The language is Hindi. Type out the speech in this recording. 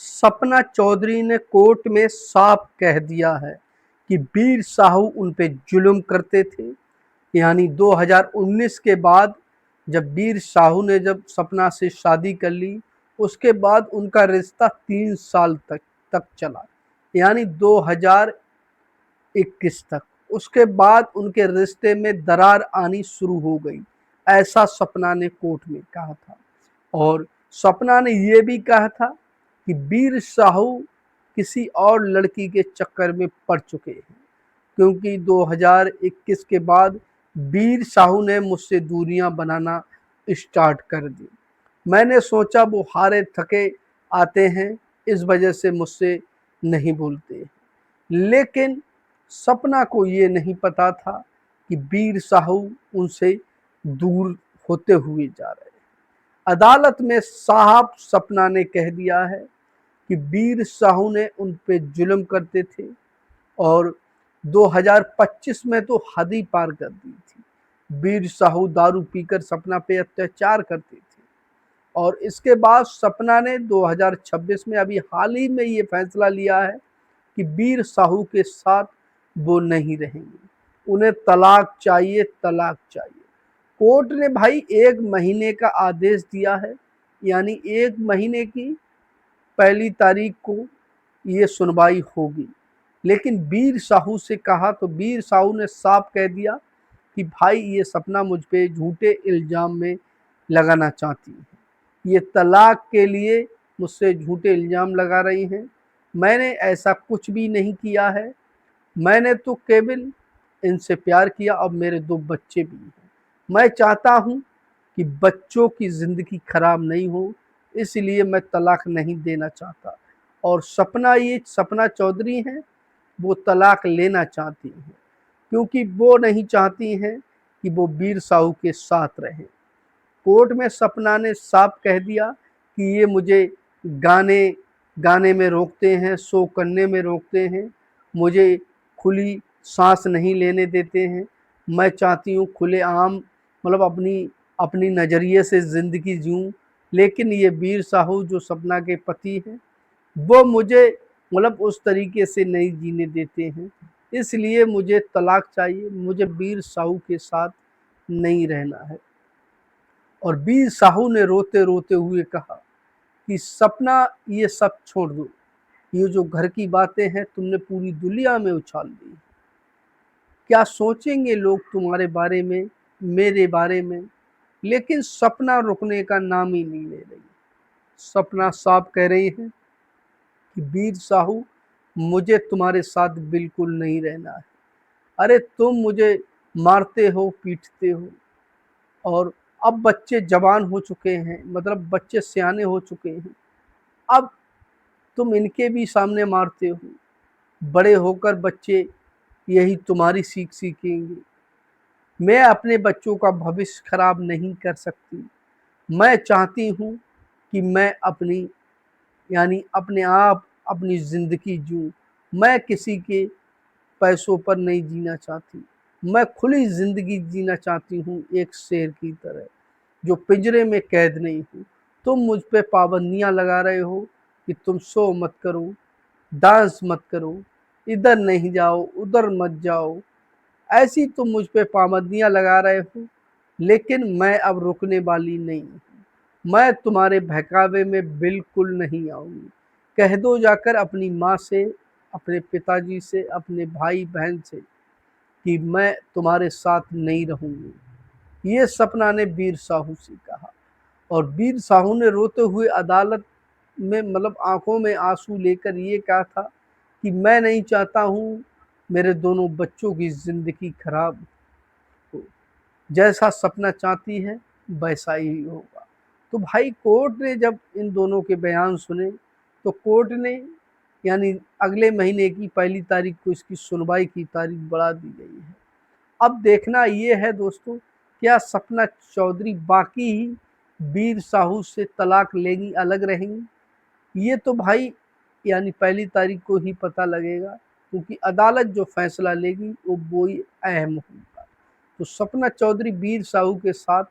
सपना चौधरी ने कोर्ट में साफ कह दिया है कि बीर साहू उन पे जुल्म करते थे। यानी 2019 के बाद जब बीर साहू ने जब सपना से शादी कर ली, उसके बाद उनका रिश्ता 3 साल तक चला, यानी 2021 तक। उसके बाद उनके रिश्ते में दरार आनी शुरू हो गई, ऐसा सपना ने कोर्ट में कहा था। और सपना ने यह भी कहा था कि बीर साहू किसी और लड़की के चक्कर में पड़ चुके हैं, क्योंकि 2021 के बाद बीर साहू ने मुझसे दूरियां बनाना स्टार्ट कर दी। मैंने सोचा वो हारे थके आते हैं, इस वजह से मुझसे नहीं बोलते। लेकिन सपना को ये नहीं पता था कि बीर साहू उनसे दूर होते हुए जा रहे हैं। अदालत में साहब सपना ने कह दिया है कि बीर साहू ने उन पे जुल्म करते थे और 2025 में तो हद ही पार कर दी थी। बीर साहू दारू पीकर सपना पे अत्याचार करते थे और इसके बाद सपना ने 2026 में अभी हाल ही में ये फैसला लिया है कि बीर साहू के साथ वो नहीं रहेंगे, उन्हें तलाक चाहिए, तलाक चाहिए। कोर्ट ने भाई 1 महीने का आदेश दिया है, यानी 1 महीने की पहली तारीख को ये सुनवाई होगी। लेकिन बीर साहू से कहा तो बीर साहू ने साफ कह दिया कि भाई ये सपना मुझ पे झूठे इल्ज़ाम में लगाना चाहती है, ये तलाक के लिए मुझसे झूठे इल्ज़ाम लगा रही हैं। मैंने ऐसा कुछ भी नहीं किया है, मैंने तो केवल इनसे प्यार किया और मेरे 2 बच्चे भी हैं। मैं चाहता हूँ कि बच्चों की ज़िंदगी खराब नहीं हो, इसलिए मैं तलाक नहीं देना चाहता। और सपना चौधरी हैं, वो तलाक लेना चाहती हैं, क्योंकि वो नहीं चाहती हैं कि वो बीर साहू के साथ रहें। कोर्ट में सपना ने साफ कह दिया कि ये मुझे गाने गाने में रोकते हैं, शो करने में रोकते हैं, मुझे खुली सांस नहीं लेने देते हैं। मैं चाहती हूँ खुलेआम मतलब अपनी अपनी नज़रिए से ज़िंदगी जीऊँ, लेकिन ये बीर साहू जो सपना के पति हैं, वो मुझे मतलब उस तरीके से नहीं जीने देते हैं, इसलिए मुझे तलाक चाहिए, मुझे बीर साहू के साथ नहीं रहना है। और बीर साहू ने रोते रोते हुए कहा कि सपना ये सब छोड़ दो, ये जो घर की बातें हैं तुमने पूरी दुनिया में उछाल दी। क्या सोचेंगे लोग तुम्हारे बारे में, मेरे बारे में। लेकिन सपना रुकने का नाम ही नहीं ले रही। सपना साफ कह रही है कि बीर साहू मुझे तुम्हारे साथ बिल्कुल नहीं रहना है। अरे तुम मुझे मारते हो, पीटते हो, और अब बच्चे जवान हो चुके हैं, मतलब बच्चे सियाने हो चुके हैं, अब तुम इनके भी सामने मारते हो। बड़े होकर बच्चे यही तुम्हारी सीख सीखेंगे। मैं अपने बच्चों का भविष्य खराब नहीं कर सकती। मैं चाहती हूँ कि मैं अपनी यानी अपने आप अपनी ज़िंदगी जीऊँ। मैं किसी के पैसों पर नहीं जीना चाहती। मैं खुली ज़िंदगी जीना चाहती हूँ, एक शेर की तरह, जो पिंजरे में कैद नहीं हूँ। तुम मुझ पे पाबंदियाँ लगा रहे हो कि तुम शो मत करो, डांस मत करो, इधर नहीं जाओ, उधर मत जाओ। ऐसी तुम मुझ पे पाबंदियाँ लगा रहे हो, लेकिन मैं अब रुकने वाली नहीं हूँ। मैं तुम्हारे बहकावे में बिल्कुल नहीं आऊँगी। कह दो जाकर अपनी माँ से, अपने पिताजी से, अपने भाई-बहन से कि मैं तुम्हारे साथ नहीं रहूँगी। ये सपना ने बीर साहू से कहा और बीर साहू ने रोते हुए अदालत में मतलब आँखों में आँसू लेकर ये कहा था कि मैं नहीं चाहता हूँ मेरे दोनों बच्चों की ज़िंदगी खराब हो। जैसा सपना चाहती है वैसा ही होगा। तो भाई कोर्ट ने जब इन दोनों के बयान सुने, तो कोर्ट ने यानी अगले महीने की पहली तारीख को इसकी सुनवाई की तारीख बढ़ा दी गई है। अब देखना ये है दोस्तों, क्या सपना चौधरी बाकी ही बीर साहू से तलाक लेंगी, अलग रहेंगी? ये तो भाई यानी पहली तारीख को ही पता लगेगा, क्योंकि अदालत जो फैसला लेगी वो ही अहम होगा। तो सपना चौधरी बीर साहू के साथ